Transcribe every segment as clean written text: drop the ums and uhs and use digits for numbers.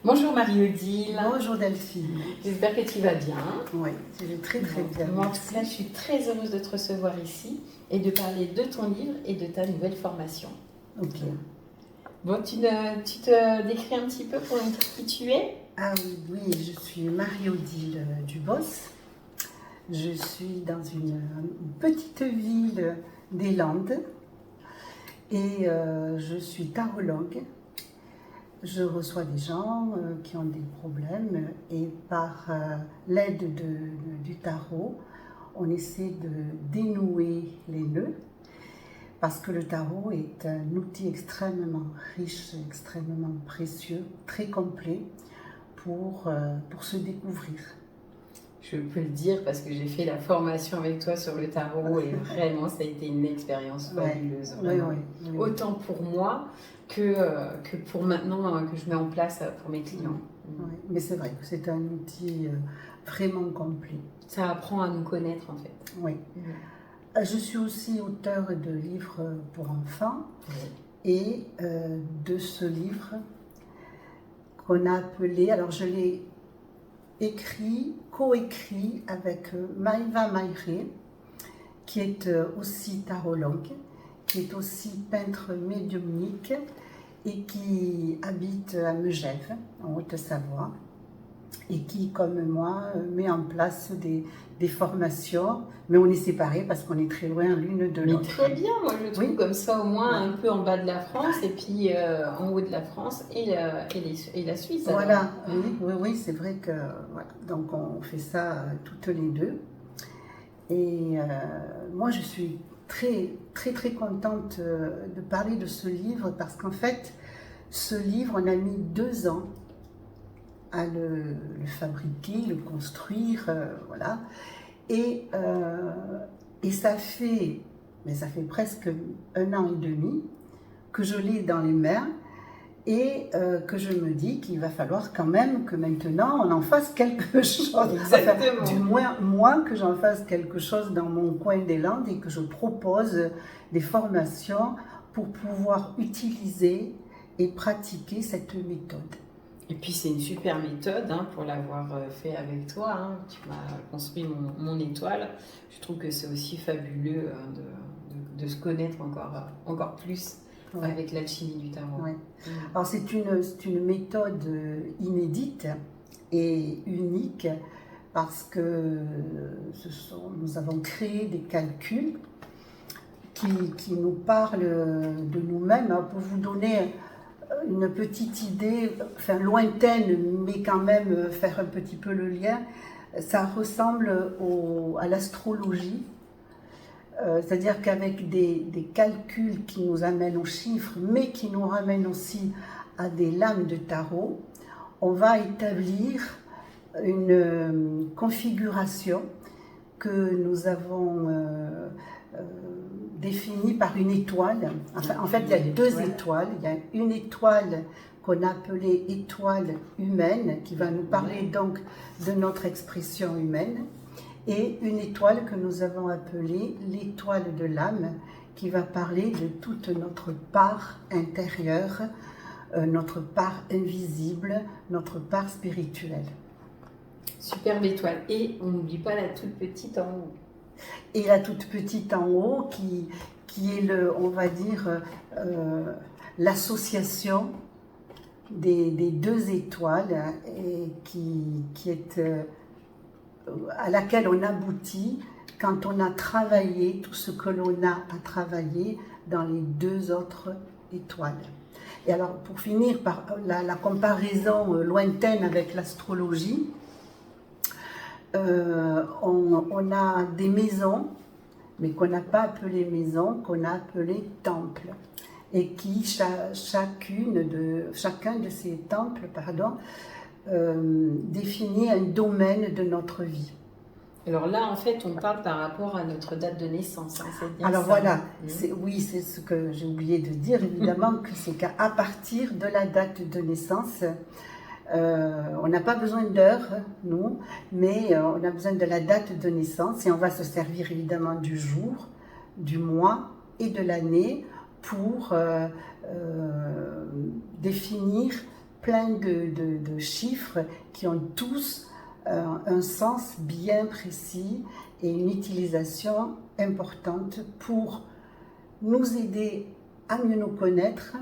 Bonjour Marie-Odile. Bonjour Delphine. J'espère que tu vas bien. Oui, je vais très bien. Moi, en tout cas, je suis très heureuse de te recevoir ici et de parler de ton livre et de ta nouvelle formation. Ok. Bon, tu te décris un petit peu pour nous dire qui tu es? Ah oui, je suis Marie-Odile Dubos. Je suis dans une petite ville des Landes et je suis tarologue. Je reçois des gens qui ont des problèmes et par l'aide du tarot, on essaie de dénouer les nœuds parce que le tarot est un outil extrêmement riche, extrêmement précieux, très complet pour se découvrir. Je peux le dire parce que j'ai fait la formation avec toi sur le tarot et vraiment ça a été une expérience fabuleuse. Oui. Autant pour moi que pour maintenant que je mets en place pour mes clients. Oui, mais c'est vrai que c'est un outil vraiment complet. Ça apprend à nous connaître en fait. Oui. Je suis aussi auteure de livres pour enfants et de ce livre qu'on a appelé, alors je l'ai coécrit avec Maïva Maïré, qui est aussi tarologue, qui est aussi peintre médiumnique et qui habite à Megève, en Haute-Savoie, et qui, comme moi, met en place des formations, mais on est séparés parce qu'on est très loin l'une de l'autre. Mais très bien, moi je trouve comme ça au moins un peu en bas de la France et puis en haut de la France et la Suisse. Voilà, oui, c'est vrai que voilà. Donc on fait ça toutes les deux. Et moi je suis très contente de parler de ce livre parce qu'en fait, ce livre, on a mis 2 ans à le fabriquer, le construire, voilà. Et ça fait presque 1 an et demi que je l'ai dans les mains et que je me dis qu'il va falloir quand même que maintenant on en fasse quelque chose. Exactement. Enfin, du moins, moi, que j'en fasse quelque chose dans mon coin des Landes et que je propose des formations pour pouvoir utiliser et pratiquer cette méthode. Et puis c'est une super méthode pour l'avoir fait avec toi. Tu m'as construit mon étoile. Je trouve que c'est aussi fabuleux de se connaître encore plus avec l'alchimie du tarot. Ouais. Alors c'est une méthode inédite et unique parce que nous avons créé des calculs qui nous parlent de nous-mêmes. Pour vous donner une petite idée, enfin lointaine, mais quand même faire un petit peu le lien, ça ressemble à l'astrologie. C'est-à-dire qu'avec des calculs qui nous amènent aux chiffres, mais qui nous ramènent aussi à des lames de tarot, on va établir une configuration que nous avons définie par une étoile. Enfin, en fait, il y a 2 étoiles. Il y a une étoile qu'on a appelée étoile humaine, qui va nous parler donc de notre expression humaine, et une étoile que nous avons appelée l'étoile de l'âme, qui va parler de toute notre part intérieure, notre part invisible, notre part spirituelle. Superbe étoile. Et on n'oublie pas la toute petite en haut. Et la toute petite en haut, qui est, on va dire, l'association des 2 étoiles et qui est... à laquelle on aboutit quand on a travaillé tout ce que l'on a à travailler dans les 2 autres étoiles. Et alors, pour finir par la comparaison lointaine avec l'astrologie, on a des maisons, mais qu'on n'a pas appelées maisons, qu'on a appelées temples. Et qui, chacun de ces temples, définit un domaine de notre vie. Alors là, en fait, on parle par rapport à notre date de naissance. C'est bien alors ça. Voilà, oui, c'est ce que j'ai oublié de dire, évidemment, que c'est qu'à partir de la date de naissance, on n'a pas besoin d'heures, nous, mais on a besoin de la date de naissance et on va se servir évidemment du jour, du mois et de l'année pour définir plein de chiffres qui ont tous un sens bien précis et une utilisation importante pour nous aider à mieux nous connaître,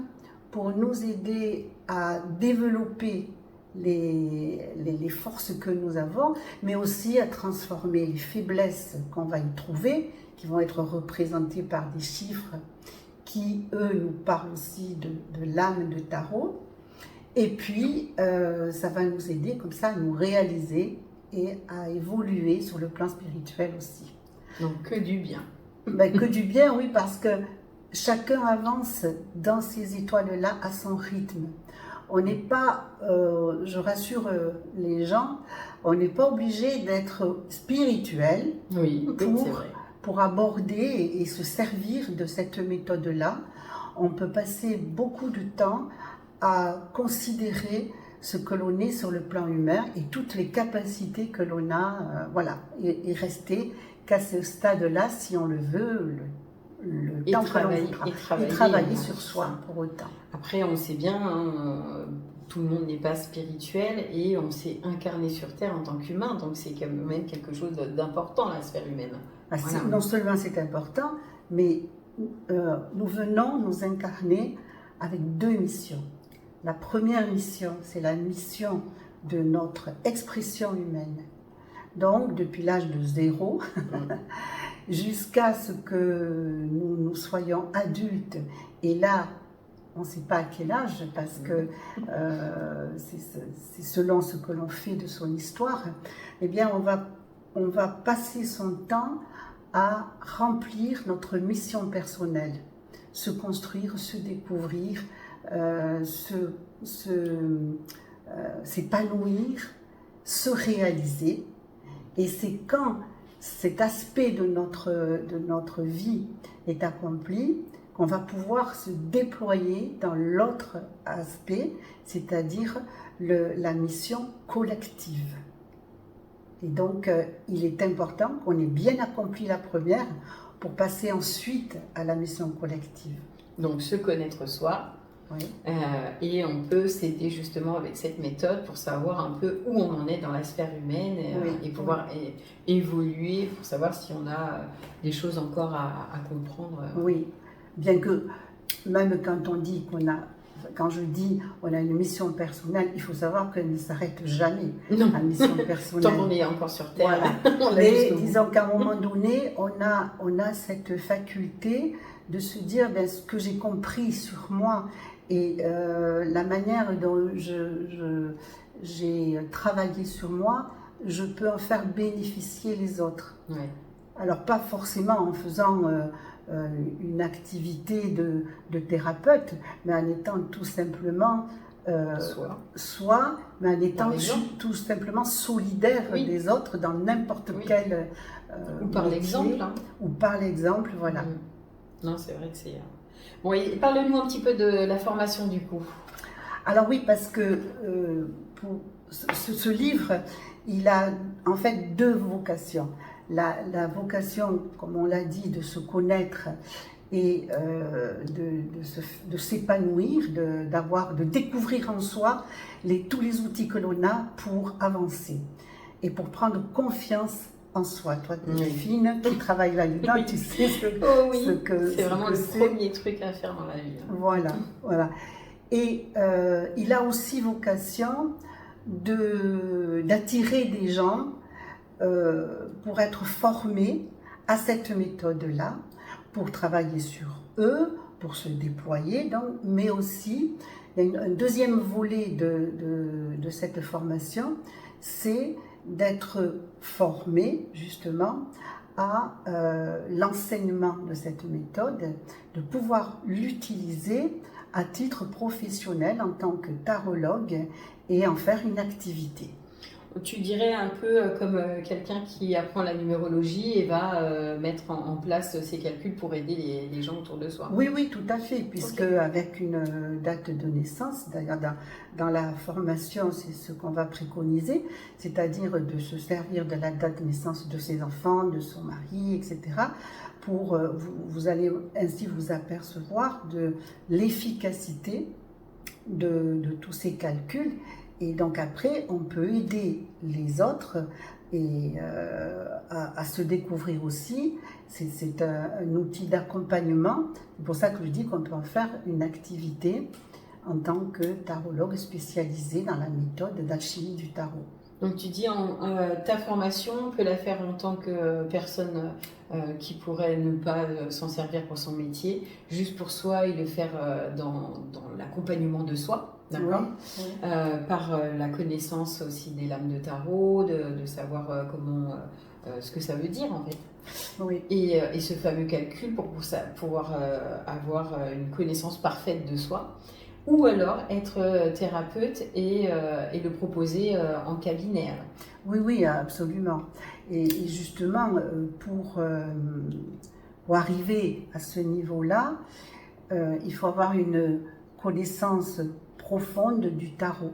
pour nous aider à développer les forces que nous avons, mais aussi à transformer les faiblesses qu'on va y trouver, qui vont être représentées par des chiffres qui, eux, nous parlent aussi de l'âme de tarot. Et puis, ça va nous aider comme ça à nous réaliser et à évoluer sur le plan spirituel aussi. Donc, que du bien. Ben, que du bien, oui, parce que chacun avance dans ces étoiles-là à son rythme. On n'est pas, je rassure les gens, on n'est pas obligé d'être spirituel oui, c'est vrai. Pour aborder et se servir de cette méthode-là. On peut passer beaucoup de temps à considérer ce que l'on est sur le plan humain et toutes les capacités que l'on a, voilà, et rester qu'à ce stade-là, si on le veut, le temps que l'on voudra. Et travailler sur soi pour autant. Après, on sait bien, hein, tout le monde n'est pas spirituel et on s'est incarné sur Terre en tant qu'humain, donc c'est quand même quelque chose d'important, la sphère humaine. Voilà. Non seulement c'est important, mais nous venons nous incarner avec deux missions. La première mission, c'est la mission de notre expression humaine. Donc, depuis l'âge de 0, jusqu'à ce que nous soyons adultes. Et là, on ne sait pas à quel âge, parce que c'est selon ce que l'on fait de son histoire. Eh bien, on va passer son temps à remplir notre mission personnelle, se construire, se découvrir, s'épanouir, se réaliser. Et c'est quand cet aspect de notre vie est accompli qu'on va pouvoir se déployer dans l'autre aspect, c'est-à-dire la mission collective. Et donc, il est important qu'on ait bien accompli la première pour passer ensuite à la mission collective. Donc, se connaître soi. Oui. Et on peut s'aider justement avec cette méthode pour savoir un peu où on en est dans la sphère humaine et pouvoir évoluer pour savoir si on a des choses encore à comprendre. Oui, bien que même quand je dis on a une mission personnelle, il faut savoir qu'elle ne s'arrête jamais. Non. La mission personnelle. Tant qu'on est encore sur Terre. Voilà. Mais disons qu'à un moment donné, on a cette faculté de se dire ce que j'ai compris sur moi et la manière dont j'ai travaillé sur moi, je peux en faire bénéficier les autres. Oui. Alors pas forcément en faisant une activité de thérapeute, mais en étant tout simplement soi, mais en étant tout simplement solidaire des autres dans n'importe quel ou par l'exemple. Hein. Ou par l'exemple, voilà. Non, c'est vrai que c'est... Bon, parle-nous un petit peu de la formation du coup. Alors oui, parce que pour ce livre, il a en fait deux vocations. La vocation, comme on l'a dit, de se connaître et de s'épanouir, de découvrir en soi tous les outils que l'on a pour avancer et pour prendre confiance en soi. Toi, Delphine, qui travaille là-dedans, tu sais ce que c'est vraiment le premier truc à faire dans la vie. Voilà. Et il a aussi vocation d'attirer des gens pour être formés à cette méthode-là, pour travailler sur eux, pour se déployer, donc, mais aussi, il y a un deuxième volet de cette formation, c'est d'être formé justement à l'enseignement de cette méthode, de pouvoir l'utiliser à titre professionnel en tant que tarologue et en faire une activité. Tu dirais un peu comme quelqu'un qui apprend la numérologie et va mettre en place ses calculs pour aider les gens autour de soi. Oui, tout à fait, puisque avec une date de naissance, d'ailleurs dans la formation, c'est ce qu'on va préconiser, c'est-à-dire de se servir de la date de naissance de ses enfants, de son mari, etc., pour vous allez ainsi vous apercevoir de l'efficacité de tous ces calculs. Et donc après, on peut aider les autres et à se découvrir aussi. C'est un outil d'accompagnement. C'est pour ça que je dis qu'on peut en faire une activité en tant que tarologue spécialisé dans la méthode d'alchimie du tarot. Donc tu dis, ta formation, on peut la faire en tant que personne qui pourrait ne pas s'en servir pour son métier, juste pour soi et le faire dans l'accompagnement de soi, d'accord, Oui, oui. par la connaissance aussi des lames de tarot, de savoir ce que ça veut dire en fait. Oui. Et ce fameux calcul pour pouvoir avoir une connaissance parfaite de soi. Ou alors être thérapeute et le proposer en cabinet. Oui, absolument. Et justement, pour arriver à ce niveau-là, il faut avoir une connaissance profonde du tarot.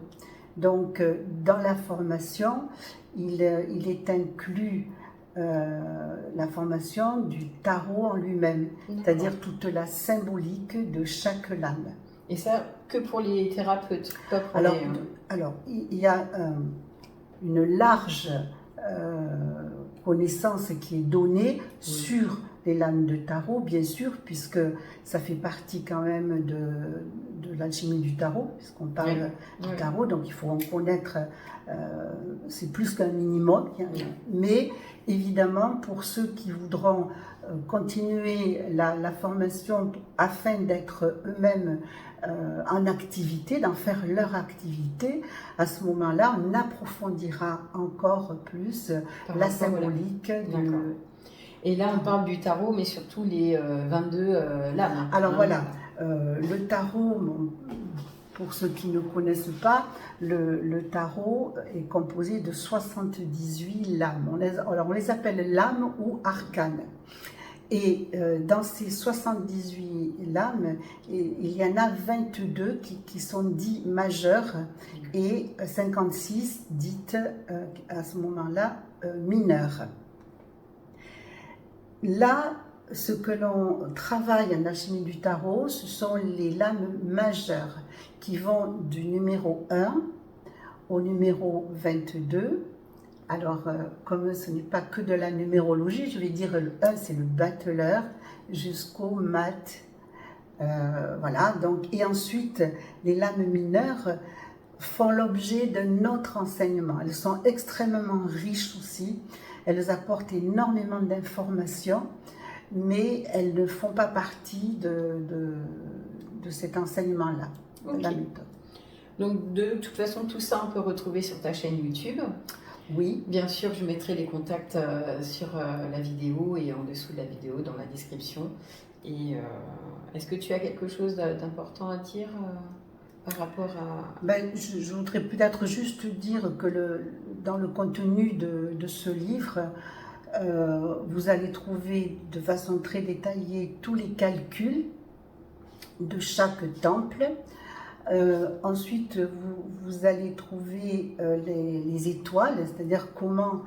Donc, dans la formation, il est inclus la formation du tarot en lui-même, c'est-à-dire toute la symbolique de chaque lame. Et ça, que pour les thérapeutes, pas pour alors, il y a une large connaissance qui est donnée sur les lames de tarot, bien sûr, puisque ça fait partie quand même de l'alchimie du tarot, puisqu'on parle du tarot, donc il faut en connaître, c'est plus qu'un minimum, mais évidemment, pour ceux qui voudront continuer la formation afin d'être eux-mêmes en activité, d'en faire leur activité, à ce moment-là, on approfondira encore plus la symbolique. Et là, on parle du tarot, mais surtout les 22 lames. Alors voilà, le tarot, pour ceux qui ne connaissent pas, le tarot est composé de 78 lames. On les appelle lames ou arcanes. Et dans ces 78 lames, il y en a 22 qui sont dites majeures et 56 dites à ce moment-là mineures. Là, ce que l'on travaille en alchimie du tarot, ce sont les lames majeures qui vont du numéro 1 au numéro 22. Alors, comme ce n'est pas que de la numérologie, je vais dire le 1, c'est le battleur, jusqu'au mat. Voilà, donc, et ensuite, les lames mineures font l'objet d'un autre enseignement. Elles sont extrêmement riches aussi, elles apportent énormément d'informations, mais elles ne font pas partie de cet enseignement-là, de la méthode. Donc, de toute façon, tout ça, on peut retrouver sur ta chaîne YouTube. Oui. Bien sûr, je mettrai les contacts sur la vidéo et en dessous de la vidéo dans la description. Et est-ce que tu as quelque chose d'important à dire par rapport à... Je voudrais peut-être juste dire que dans le contenu de ce livre, vous allez trouver de façon très détaillée tous les calculs de chaque temple. Ensuite, vous allez trouver les étoiles, c'est-à-dire comment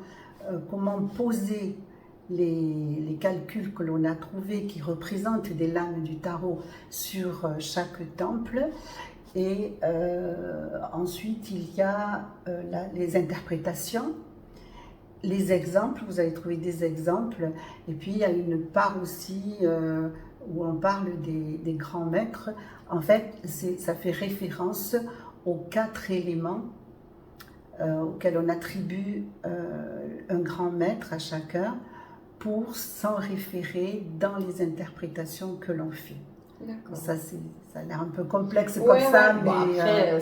poser les calculs que l'on a trouvés qui représentent des lames du tarot sur chaque temple. Et ensuite, il y a les interprétations, les exemples, vous allez trouver des exemples. Et puis, il y a une part aussi où on parle des grands maîtres. En fait, ça fait référence aux 4 éléments auxquels on attribue un grand maître à chacun pour s'en référer dans les interprétations que l'on fait. D'accord. Ça a l'air un peu complexe comme ça, mais après,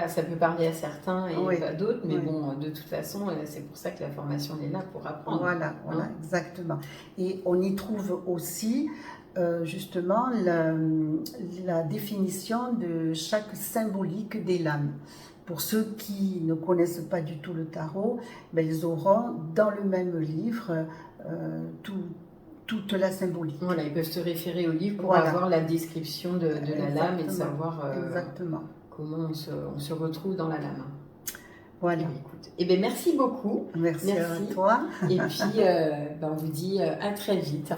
ça peut parler à certains et pas d'autres, mais bon, de toute façon, c'est pour ça que la formation est là pour apprendre. Voilà, exactement. Et on y trouve aussi justement la définition de chaque symbolique des lames. Pour ceux qui ne connaissent pas du tout le tarot, ils auront dans le même livre toute la symbolique. Voilà, ils peuvent se référer au livre pour avoir la description de la lame et de savoir comment on se retrouve dans la lame. Voilà. Eh bien, merci beaucoup. Merci à toi. Et puis, on vous dit à très vite.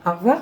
Au revoir.